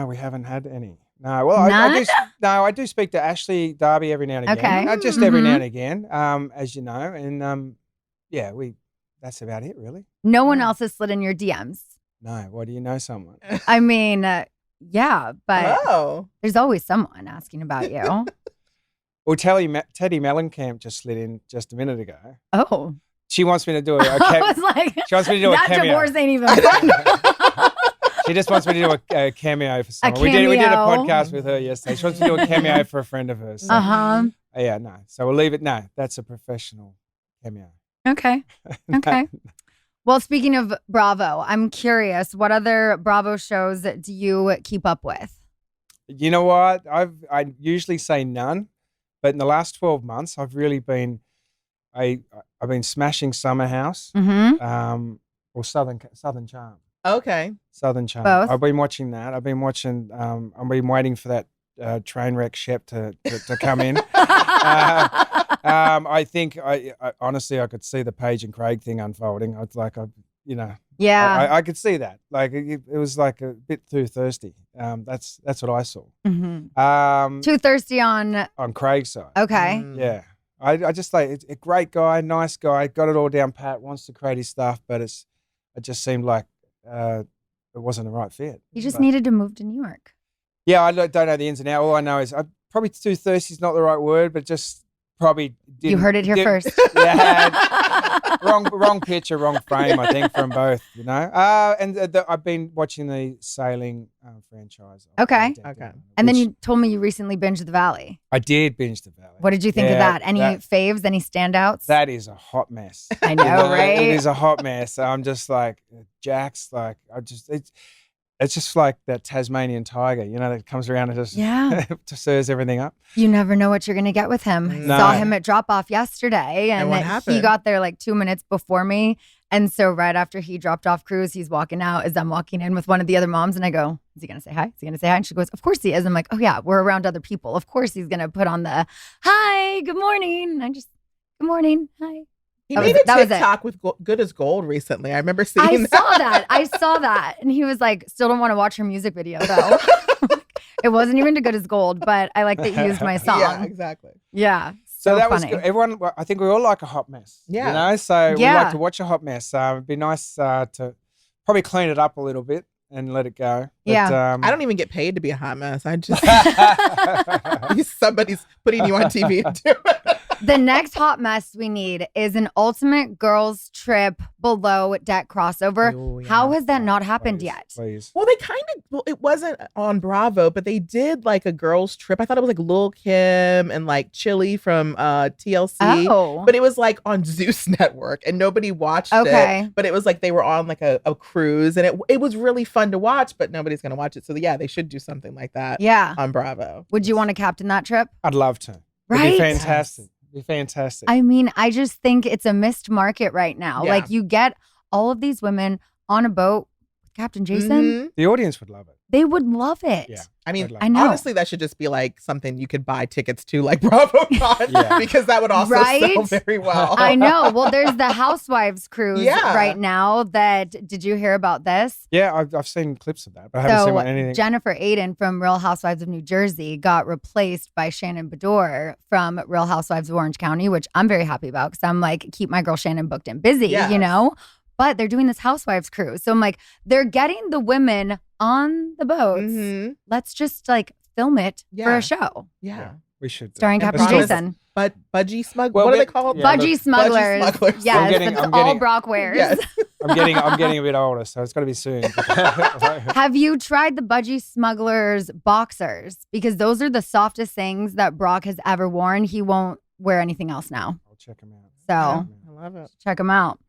we haven't had any. No, well, I do speak to Ashley Darby every now and again. Okay. Just every now and again, as you know, and that's about it, really. No one else has slid in your DMs. No, why do you know someone? I mean, yeah, but Oh. there's always someone asking about you. Well, Teddy Mellencamp just slid in just a minute ago. Oh. She wants me to do I was like, she wants me to do a that cameo. divorce ain't even fun. She just wants me to do a cameo for someone. We did a podcast with her yesterday. She wants me to do a cameo for a friend of hers. So, yeah, no. So we'll leave it. No, that's a professional cameo. Okay. Okay. Well, speaking of Bravo, I'm curious, what other Bravo shows do you keep up with? You know what? I usually say none, but in the last 12 months, I've really been I've been smashing Summer House, or Southern Charm. Okay. Southern Charm. Both? I've been watching that. I've been watching. I've been waiting for that train wreck Shep to come in. I think I honestly I could see the Paige and Craig thing unfolding. Yeah. I could see that. Like it was like a bit too thirsty. That's what I saw. Too thirsty on Craig's side. Okay. Yeah. I just like it's a great guy, nice guy, got it all down pat, wants to create his stuff, but it just seemed like it wasn't the right fit. You just needed to move to New York. Yeah, I don't know the ins and outs. All I know is probably too thirsty is not the right word, but just probably didn't. You heard it here first. Yeah, wrong picture, wrong frame. I think from both, you know. I've been watching the sailing franchise. Okay. And then which you told me you recently binged The Valley. I did binge The Valley. What did you think of that? Any faves? Any standouts? That is a hot mess. I know, right? It is a hot mess. I'm just like Jack's. Like it's just like that Tasmanian tiger, you know, that comes around and just stirs everything up. You never know what you're going to get with him. No. Saw him at drop off yesterday, and what he happened? got there like 2 minutes before me. And so right after he dropped off Cruz, he's walking out as I'm walking in with one of the other moms, and I go, "Is he going to say hi? Is he going to say hi?" And she goes, "Of course he is." I'm like, "Oh yeah, we're around other people. Of course he's going to put on the hi, good morning." And I just, good morning, hi. He That made was- a that was it. TikTok with Good as Gold recently. I remember seeing I that. saw that. I saw that. And he was like, still don't want to watch her music video though. It wasn't even as good as gold, but I like that you used my song. Yeah, exactly. Yeah. So that funny. was good. Everyone, I think we all like a hot mess. Yeah. You know, so we Yeah. like to watch a hot mess. It'd be nice to probably clean it up a little bit and let it go. But, Yeah. I don't even get paid to be a hot mess. I just somebody's putting you on TV and do it. The next hot mess we need is an ultimate girls trip below deck crossover. Oh, yeah. How has that not happened Please, yet? Please. Well, they it wasn't on Bravo, but they did like a girls trip. I thought it was like Lil Kim and like Chili from TLC. Oh. But it was like on Zeus Network and nobody watched Okay. it. But it was like they were on like a cruise and it was really fun to watch, but nobody's going to watch it. So yeah, they should do something like that Yeah. on Bravo. Would you want to captain that trip? I'd love to. Right? It'd be fantastic. It'd be fantastic. I mean, I just think it's a missed market right now. Yeah. Like you get all of these women on a boat with Captain Jason. Mhm. The audience would love it. They would love it. Yeah. I mean, I'd love I know. honestly, that should just be like something you could buy tickets to, like BravoCon, Yeah. because that would also sell Right? very well. I know. Well, there's the Housewives cruise Yeah. right now that, did you hear about this? Yeah, I've seen clips of that, but I haven't seen So anything. Jennifer Aiden from Real Housewives of New Jersey got replaced by Shannon Bedore from Real Housewives of Orange County, which I'm very happy about because I'm like, keep my girl Shannon booked and busy, Yes. you know? But they're doing this Housewives cruise. So I'm like, they're getting the women on the boats. Mhm. Let's just like film it for Yeah. a show. Yeah. We should. Starring And Captain promise- Jason. But budgie smug. Well, what are we- they called? Yeah, Budgie look, smugglers. Budgie smugglers. Yes, I'm getting- that's I'm all getting- Brock wears. Yes. I'm getting a bit older, so it's got to be soon. Have you tried the Budgie Smugglers boxers? Because those are the softest things that Brock has ever worn. He won't wear anything else now. I'll check them out. So I love it. check them out.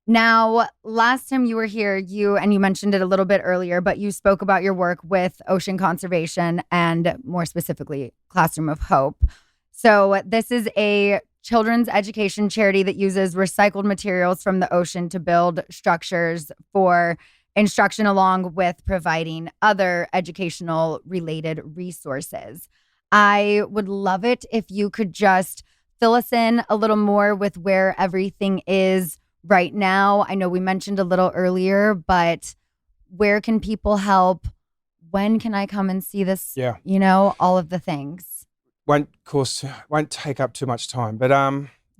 Now, last time you were here, you mentioned it a little bit earlier, but you spoke about your work with ocean conservation and more specifically, Classroom of Hope. So this is a children's education charity that uses recycled materials from the ocean to build structures for instruction along with providing other educational related resources. I would love it if you could just fill us in a little more with where everything is right now. I know we mentioned a little earlier, but where can people help? When can I come and see this? Yeah. You know, all of the things. Won't take up too much time. But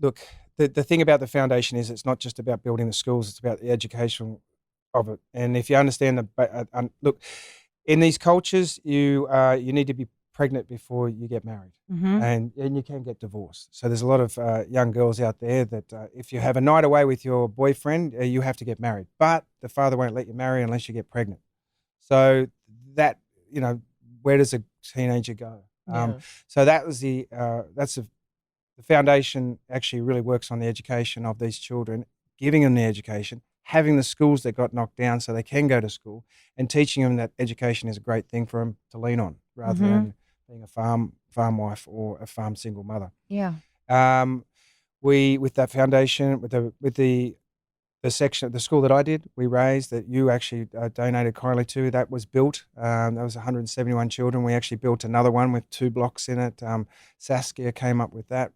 look, the thing about the foundation is it's not just about building the schools; it's about the education of it. And if you understand look, in these cultures, you need to be pregnant before you get married, Mm-hmm. and you can get divorced. So there's a lot of young girls out there that if you have a night away with your boyfriend, you have to get married. But the father won't let you marry unless you get pregnant. So that, where does a teenager go? Yeah. So that was the foundation actually really works on the education of these children, giving them the education, having the schools that got knocked down so they can go to school, and teaching them that education is a great thing for them to lean on rather Mhm. than being a farm wife or a farm single mother. Yeah. We, with that foundation, with the section, the school that I did, we raised, that you actually donated kindly to, that was built. That was 171 children. We actually built another one with 2 blocks in it. Saskia came up with that.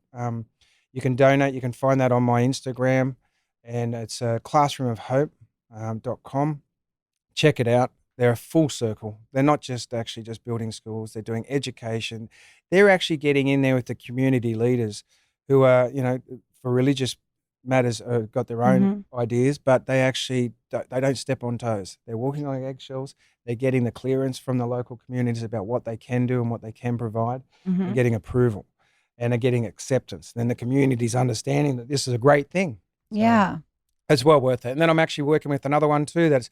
You can donate. You can find that on my Instagram, and it's classroomofhope.com. Check it out. They're a full circle. They're not just building schools. They're doing education. They're actually getting in there with the community leaders who are, for religious matters, got their own ideas, but they actually they don't step on toes. They're walking on eggshells. They're getting the clearance from the local communities about what they can do and what they can provide. Mhm. They're getting approval, and they're getting acceptance. Then the community's understanding that this is a great thing. So Yeah. it's well worth it. And then I'm actually working with another one too that's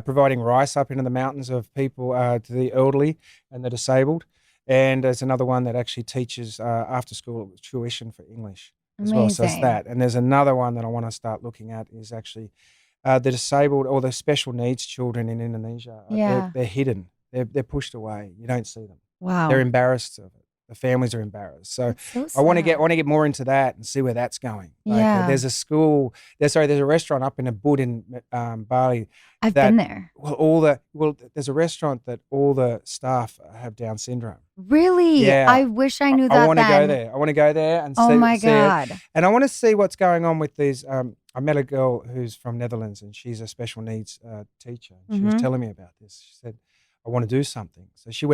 providing rice up into the mountains of people, to the elderly and the disabled. And there's another one that actually teaches after school tuition for English as well. So it's Amazing. that. And there's another one that I want to start looking at is actually the disabled or the special needs children in Indonesia. Yeah. They're hidden. They're pushed away. You don't see them. Wow. They're embarrassed of it. the families are embarrassed. So That's so I want to sad. get more into that and see where that's going. Yeah. There's a restaurant up in a Bud in Bali. I've been there. There's a restaurant that all the staff have Down syndrome. Really? Yeah. I wish I knew that I want to then. go there. I want to go there and Oh my see it. God. And I want to see what's going on with these. I met a girl who's from Netherlands and she's a special needs teacher. She was telling me about this. She said, I want to do something. So she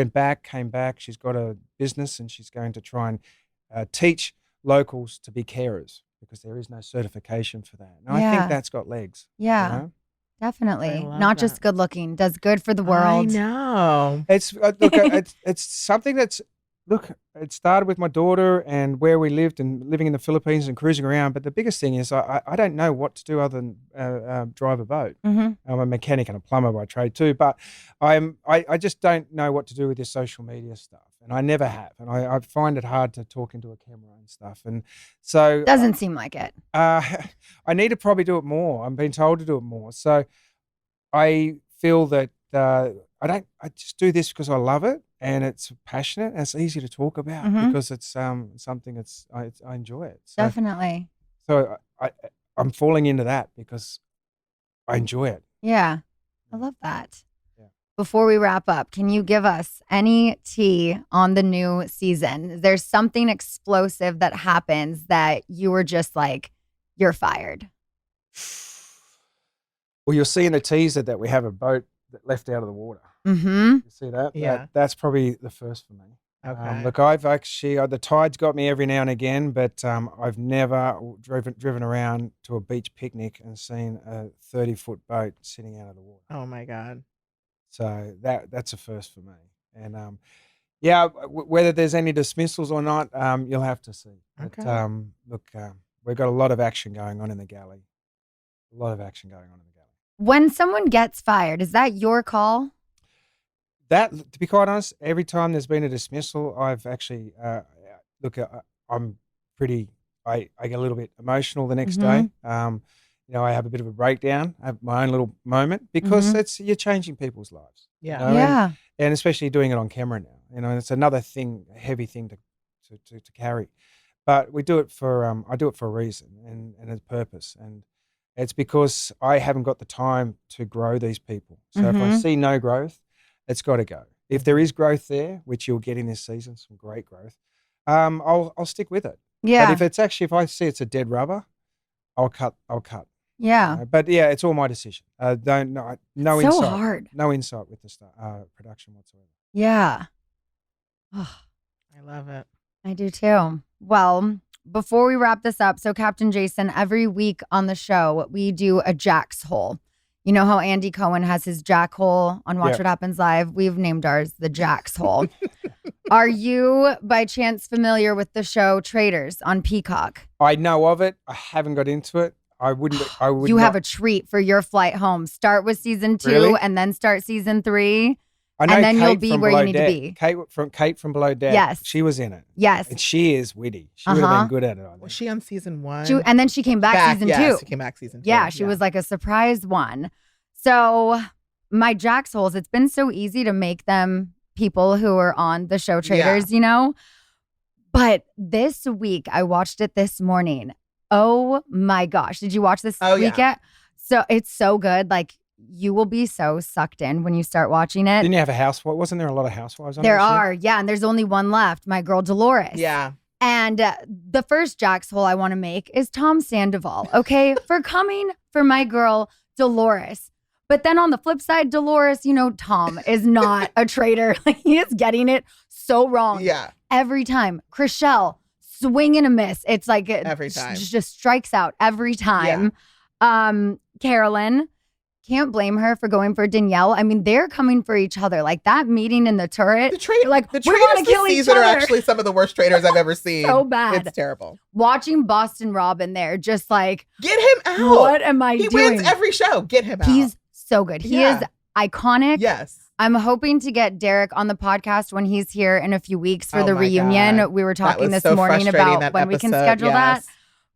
came back. She's got a business and she's going to try and teach locals to be carers because there is no certification for that. And I Yeah. think that's got legs. Yeah. You know? Definitely. I love Not that. just good looking, does good for the I world. know. It's it's something that's it started with my daughter and where we lived and living in the Philippines and cruising around. But the biggest thing is I don't know what to do other than drive a boat. Mm-hmm. I'm a mechanic and a plumber by trade too, but I just don't know what to do with this social media stuff, and I never have, and I find it hard to talk into a camera and stuff, and so Doesn't seem like it. I need to probably do it more. I'm being told to do it more, so I feel that I just do this because I love it and it's passionate and it's easy to talk about because it's something I enjoy it. So, Definitely. So I'm falling into that because I enjoy it. Yeah. I love that. Yeah. Before we wrap up, can you give us any tea on the new season? There's something explosive that happens that you were just like, you're fired. Well, you'll see in the teaser that we have a boat that left out of the water. Mm-hmm. You see that? Yeah. That's probably the first for me. Okay. Look, I've actually the tide's got me every now and again, but I've never driven around to a beach picnic and seen a 30-foot boat sitting out of the water. Oh my God. So that's a first for me. And whether there's any dismissals or not, you'll have to see. But Okay. look, we've got a lot of action going on in the Galley. A lot of action going on in the Galley. When someone gets fired, is that your call? That, to be quite honest, every time there's been a dismissal, I've actually I'm pretty. I get a little bit emotional the next day. I have a bit of a breakdown. I have my own little moment because you're changing people's lives. Yeah. You know, Yeah. and especially doing it on camera now. It's another thing, a heavy thing to carry. But we do it for I do it for a reason and a purpose, and it's because I haven't got the time to grow these people. So if I see no growth, it's got to go. If there is growth there, which you'll get in this season, some great growth, I'll stick with it. Yeah. But if I see it's a dead rubber, I'll cut. Yeah. But yeah, it's all my decision. No So insight. hard. No insight with the production whatsoever. Yeah. I love it. I do too. Well, before we wrap this up, so Captain Jason, every week on the show, we do a Jackhole. You know how Andy Cohen has his Jackhole on Watch Yeah. What Happens Live? We've named ours the Jackhole. Are you, by chance, familiar with the show Traitors on Peacock? I know of it. I haven't got into it. I would. You have a treat for your flight home. Start with season 2 Really? and then start season 3. I know and then Kate you'll be from where you Below need to Deck. be. Kate from Below Deck. Yes. She was in it. Yes. And she is witty. She would have been good at it, I think. Was she on season 1? And then she came back season 2. Yeah, she came back season 2. Yeah, she was like a surprise one. So my Jacks-holes, it's been so easy to make them people who are on the show Traitors, you know? But this week, I watched it this morning. Oh my gosh. Did you watch this week yet? So it's so good. Like, you will be so sucked in when you start watching it. Didn't you have a housewife? Wasn't there a lot of housewives on There that show? are, yeah. And there's only one left, my girl Dolores. Yeah. And the first Jacks-hole I want to make is Tom Sandoval, okay? For coming for my girl Dolores. But then on the flip side, Dolores, Tom is not a traitor. Like, he is getting it so wrong. Yeah. Every time. Chriselle, swing and a miss. It's like Every time. Just strikes out every time. Carolyn, can't blame her for going for Danielle. I mean, they're coming for each other. Like that meeting in the turret. The traitors we want to kill each season other. are actually some of the worst traitors I've ever seen. So bad. It's terrible. Watching Boston Robin there, just like, get him out. What am I He doing? wins every show. Get him out. He's so good. He is iconic. Yes. I'm hoping to get Derek on the podcast when he's here in a few weeks for Oh the my reunion. God. We were That talking was this so morning frustrating, about that when we can episode. schedule that. Yes.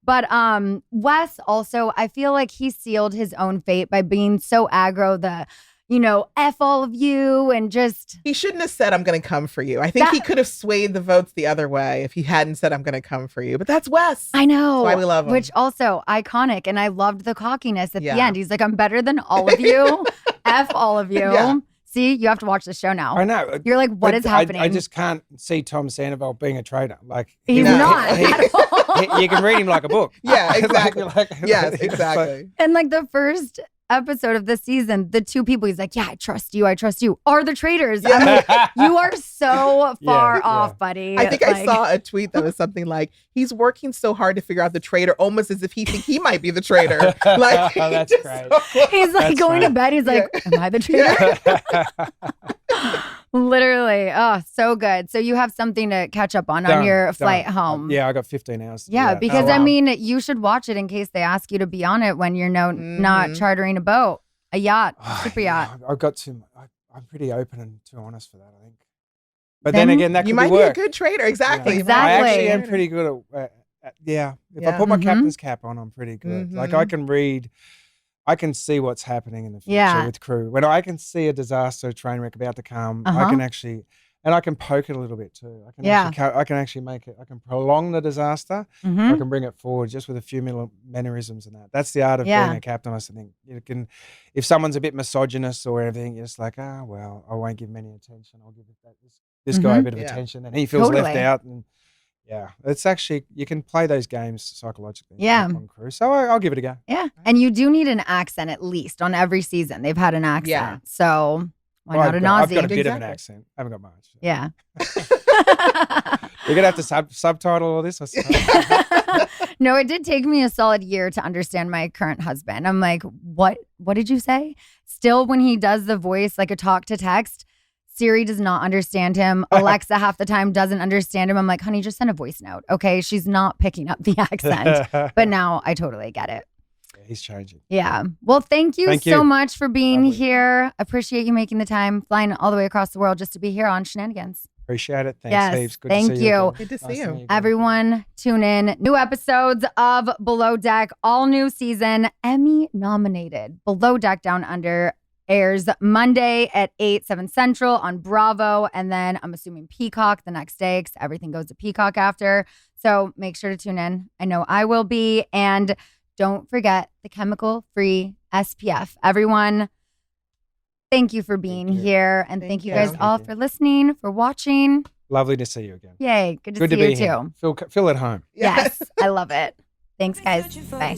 But Wes also, I feel like he sealed his own fate by being so aggro. F all of you and just. He shouldn't have said, I'm going to come for you. I think he could have swayed the votes the other way if he hadn't said, I'm going to come for you. But that's Wes. I know. That's why we love him. Which also iconic. And I loved the cockiness at the end. He's like, I'm better than all of you. F all of you. Yeah. See, you have to watch the show now. I know. You're like, what is happening? I just can't see Tom Sandoval being a traitor. Like he's not at all. You can read him like a book. Yeah, exactly. Yes, exactly. And like the first episode of the season, the two people he's like, yeah, I trust you, are the traitors. Yeah. I'm like, you are so far off, buddy. I think I saw a tweet that was something like, he's working so hard to figure out the traitor, almost as if he thinks he might be the traitor. Like, oh, that's great. He's like going to bed. He's like, am I the traitor? Literally. Oh, so good. So you have something to catch up on your flight home. Yeah, I got 15 hours. Yeah, because I mean, you should watch it in case they ask you to be on it when you're not chartering a boat, a yacht, super yacht. I've got to. I'm pretty open and too honest for that, I think. But then again, that could you might be a good trader. Exactly. Exactly. I actually am pretty good at if I put my captain's cap on, I'm pretty good. Like I can read. I can see what's happening in the future with crew. When I can see a disaster train wreck about to come, I can actually, and I can poke it a little bit too. I can actually make it. I can prolong the disaster. I can bring it forward just with a few mannerisms and that. That's the art of being a captain. I think you can, if someone's a bit misogynist or everything, you're just like, well, I won't give him any attention. I'll give this guy a bit of attention, and he feels left out. And it's actually, you can play those games psychologically on crew. So I'll give it a go. Yeah. And you do need an accent at least on every season. They've had an accent. Yeah. So why not an Aussie? I've got a bit of an accent. I haven't got much. Yeah. You're going to have to subtitle all this? No, it did take me a solid year to understand my current husband. I'm like, what did you say? Still, when he does the voice, like a talk to text, Siri does not understand him. Alexa half the time doesn't understand him. I'm like, honey, just send a voice note. Okay. She's not picking up the accent. But now I totally get it. Yeah, he's changing. Yeah. Well, thank you so much for being here. Appreciate you making the time, flying all the way across the world just to be here on Scheananigans. Appreciate it. Thanks, heaps. Good thank to see you. Good to see you. Everyone, tune in. New episodes of Below Deck, all new season, Emmy-nominated. Below Deck Down Under airs Monday at 8, 7 Central on Bravo. And then I'm assuming Peacock the next day because everything goes to Peacock after. So make sure to tune in. I know I will be. And don't forget the chemical-free SPF. Everyone, thank you for being here. And thank you guys all for listening, for watching. Lovely to see you again. Yay. Good to see you too. Feel at home. Yes. I love it. Thanks, guys. Bye.